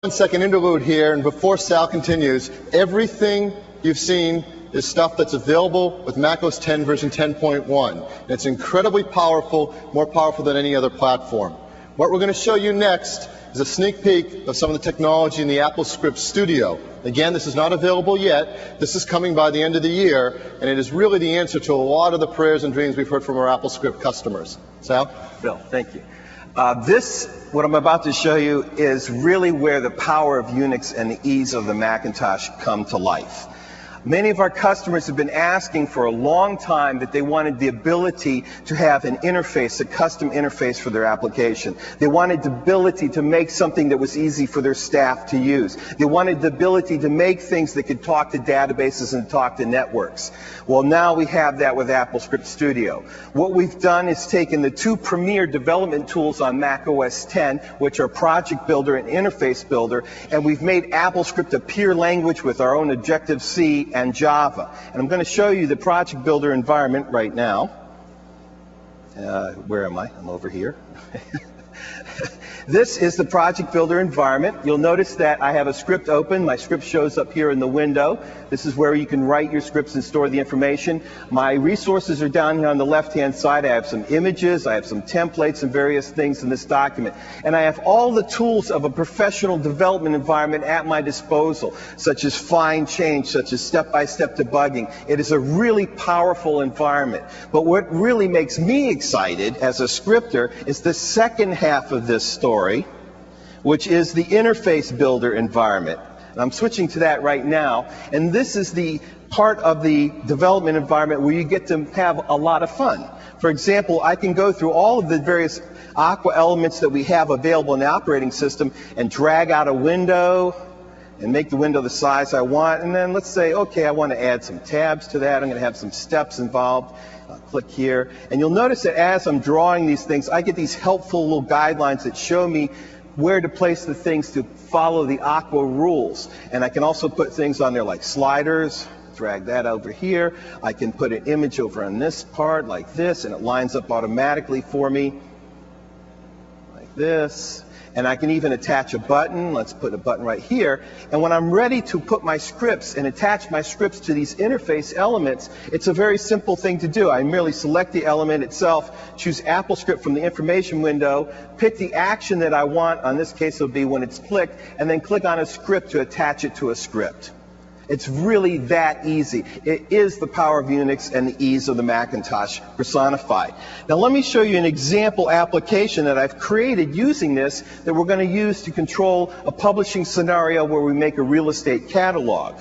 1-second interlude here, and before Sal continues, everything you've seen is stuff that's available with macOS 10 version 10.1. And it's incredibly powerful, more powerful than any other platform. What we're going to show you next is a sneak peek of some of the technology in the AppleScript Studio. Again, this is not available yet. This is coming by the end of the year, and it is really the answer to a lot of the prayers and dreams we've heard from our AppleScript customers. Sal? Bill, thank you. What I'm about to show you is really where the power of Unix and the ease of the Macintosh come to life. Many of our customers have been asking for a long time that they wanted the ability to have an interface, a custom interface for their application. They wanted the ability to make something that was easy for their staff to use. They wanted the ability to make things that could talk to databases and talk to networks. Well, now we have that with AppleScript Studio. What we've done is taken the two premier development tools on macOS 10, which are Project Builder and Interface Builder, and we've made AppleScript a pure language with our own Objective-C and Java. And I'm going to show you the Project Builder environment right now. Where am I? I'm over here. This is the Project Builder environment. You'll notice that I have a script open. My script shows up here in the window. This is where you can write your scripts and store the information. My resources are down here on the left-hand side. I have some images, I have some templates and various things in this document. And I have all the tools of a professional development environment at my disposal, such as fine change, such as step-by-step debugging. It is a really powerful environment. But what really makes me excited as a scripter is the second half of this story, which is the Interface Builder environment. And I'm switching to that right now. And this is the part of the development environment where you get to have a lot of fun. For example, I can go through all of the various Aqua elements that we have available in the operating system and drag out a window and make the window the size I want. And then let's say, okay, I want to add some tabs to that. I'm going to have some steps involved. I'll click here. And you'll notice that as I'm drawing these things, I get these helpful little guidelines that show me where to place the things to follow the Aqua rules. And I can also put things on there like sliders, drag that over here. I can put an image over on this part like this, and it lines up automatically for me like this. And I can even attach a button. Let's put a button right here. And when I'm ready to put my scripts and attach my scripts to these interface elements, it's a very simple thing to do. I merely select the element itself, choose AppleScript from the information window, pick the action that I want. In this case, it'll be when it's clicked, and then click on a script to attach it to a script. It's really that easy. It is the power of Unix and the ease of the Macintosh personified. Now let me show you an example application that I've created using this that we're going to use to control a publishing scenario where we make a real estate catalog.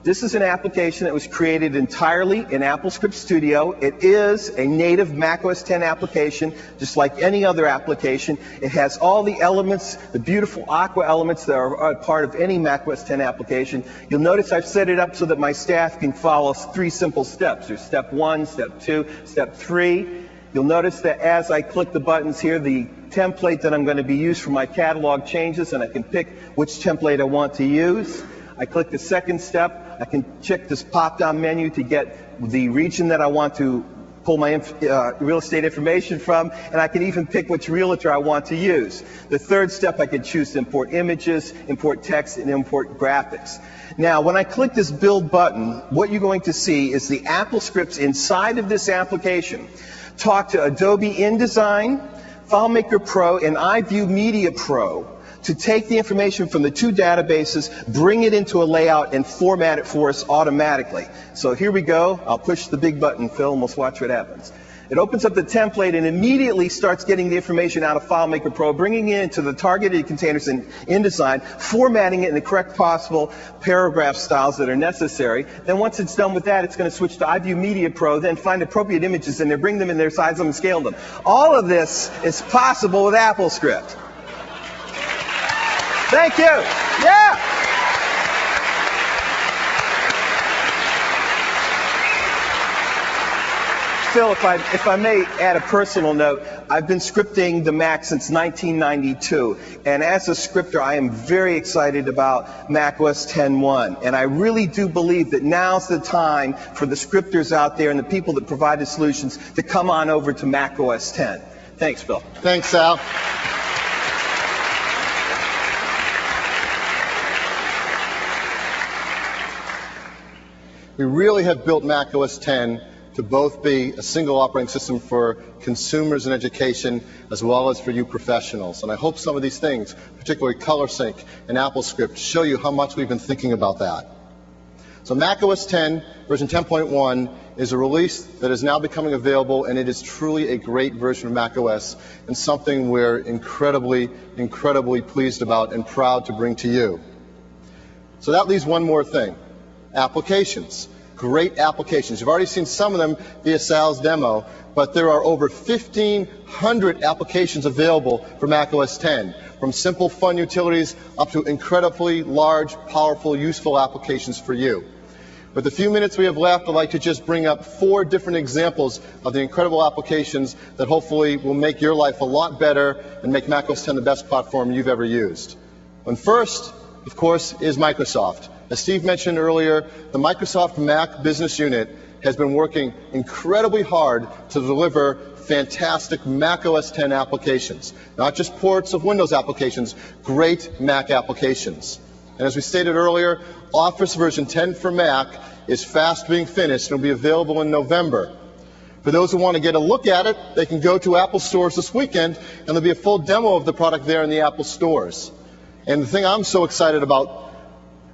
This is an application that was created entirely in AppleScript Studio. It is a native macOS 10 application, just like any other application. It has all the elements, the beautiful Aqua elements that are a part of any macOS 10 application. You'll notice I've set it up so that my staff can follow 3 simple steps. There's step 1, step 2, step 3. You'll notice that as I click the buttons here, the template that I'm going to be used for my catalog changes, and I can pick which template I want to use. I click the second step. I can check this pop-down menu to get the region that I want to pull my real estate information from, and I can even pick which realtor I want to use. The third step, I can choose to import images, import text, and import graphics. Now, when I click this Build button, what you're going to see is the AppleScripts inside of this application talk to Adobe InDesign, FileMaker Pro, and iView Media Pro to take the information from the 2 databases, bring it into a layout, and format it for us automatically. So here we go. I'll push the big button, Phil, and let's watch what happens. It opens up the template and immediately starts getting the information out of FileMaker Pro, bringing it into the targeted containers in InDesign, formatting it in the correct possible paragraph styles that are necessary. Then once it's done with that, it's going to switch to iView Media Pro, then find appropriate images in there, bring them in there, size them, and scale them. All of this is possible with AppleScript. Thank you. Yeah. Phil, if I may add a personal note, I've been scripting the Mac since 1992, and as a scripter, I am very excited about macOS 10.1, and I really do believe that now's the time for the scripters out there and the people that provide the solutions to come on over to macOS 10. Thanks, Phil. Thanks, Sal. We really have built Mac OS X to both be a single operating system for consumers and education, as well as for you professionals. And I hope some of these things, particularly ColorSync and AppleScript, show you how much we've been thinking about that. So Mac OS X version 10.1 is a release that is now becoming available, and it is truly a great version of Mac OS and something we're incredibly, incredibly pleased about and proud to bring to you. So that leaves one more thing: applications. Great applications. You've already seen some of them via Sal's demo, but there are over 1,500 applications available for Mac OS X, from simple fun utilities up to incredibly large, powerful, useful applications for you. With the few minutes we have left, I'd like to just bring up 4 different examples of the incredible applications that hopefully will make your life a lot better and make Mac OS X the best platform you've ever used. And first, of course, is Microsoft. As Steve mentioned earlier, the Microsoft Mac Business Unit has been working incredibly hard to deliver fantastic Mac OS X applications. Not just ports of Windows applications, great Mac applications. And as we stated earlier, Office version 10 for Mac is fast being finished and will be available in November. For those who want to get a look at it, they can go to Apple stores this weekend, and there'll be a full demo of the product there in the Apple stores. And the thing I'm so excited about,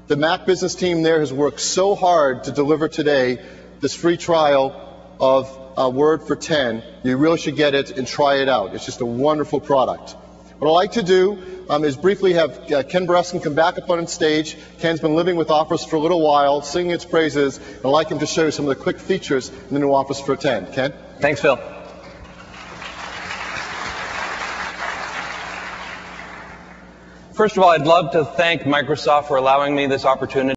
the Mac business team there has worked so hard to deliver today this free trial of Word for 10. You really should get it and try it out. It's just a wonderful product. What I'd like to do is briefly have Ken Breskin come back up on stage. Ken's been living with Office for a little while, singing its praises, and I'd like him to show you some of the quick features in the new Office for 10. Ken? Thanks, Phil. First of all, I'd love to thank Microsoft for allowing me this opportunity